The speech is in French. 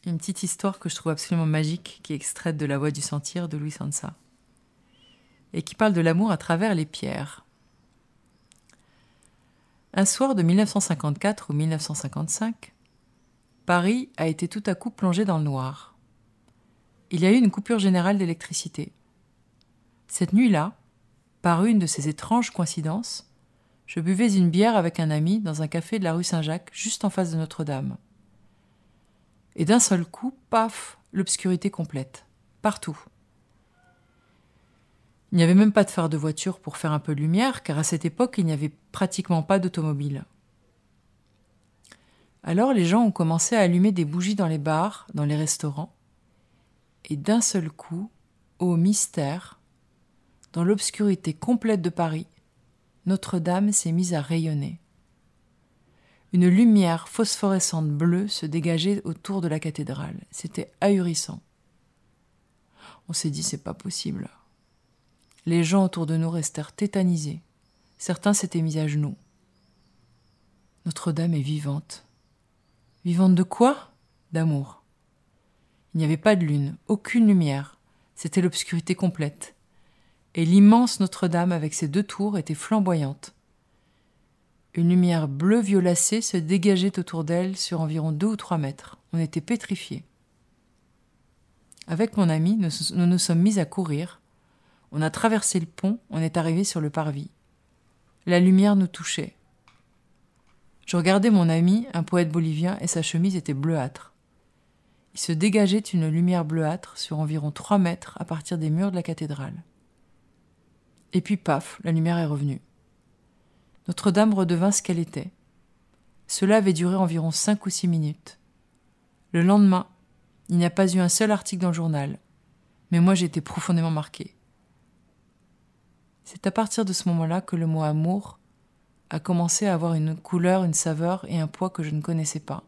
une petite histoire que je trouve absolument magique, qui est extraite de La Voix du Sentir de Louis Sansa, et qui parle de l'amour à travers les pierres. Un soir de 1954 ou 1955, Paris a été tout à coup plongé dans le noir. Il y a eu une coupure générale d'électricité. Cette nuit-là, par une de ces étranges coïncidences, je buvais une bière avec un ami dans un café de la rue Saint-Jacques, juste en face de Notre-Dame. Et d'un seul coup, paf, l'obscurité complète, partout. Il n'y avait même pas de phare de voiture pour faire un peu de lumière, car à cette époque, il n'y avait pratiquement pas d'automobile. Alors les gens ont commencé à allumer des bougies dans les bars, dans les restaurants, et d'un seul coup, ô mystère, dans l'obscurité complète de Paris, Notre-Dame s'est mise à rayonner. Une lumière phosphorescente bleue se dégageait autour de la cathédrale. C'était ahurissant. On s'est dit, c'est pas possible. Les gens autour de nous restèrent tétanisés. Certains s'étaient mis à genoux. Notre-Dame est vivante. Vivante de quoi? D'amour. Il n'y avait pas de lune, aucune lumière. C'était l'obscurité complète. Et l'immense Notre-Dame, avec ses 2 tours, était flamboyante. Une lumière bleu-violacée se dégageait autour d'elle sur environ 2 ou 3 mètres. On était pétrifiés. Avec mon ami, nous nous sommes mis à courir. On a traversé le pont, on est arrivé sur le parvis. La lumière nous touchait. Je regardais mon ami, un poète bolivien, et sa chemise était bleuâtre. Il se dégageait une lumière bleuâtre sur environ 3 mètres à partir des murs de la cathédrale. Et puis paf, la lumière est revenue. Notre-Dame redevint ce qu'elle était. Cela avait duré environ 5 ou 6 minutes. Le lendemain, il n'y a pas eu un seul article dans le journal, mais moi j'ai été profondément marquée. C'est à partir de ce moment-là que le mot amour a commencé à avoir une couleur, une saveur et un poids que je ne connaissais pas.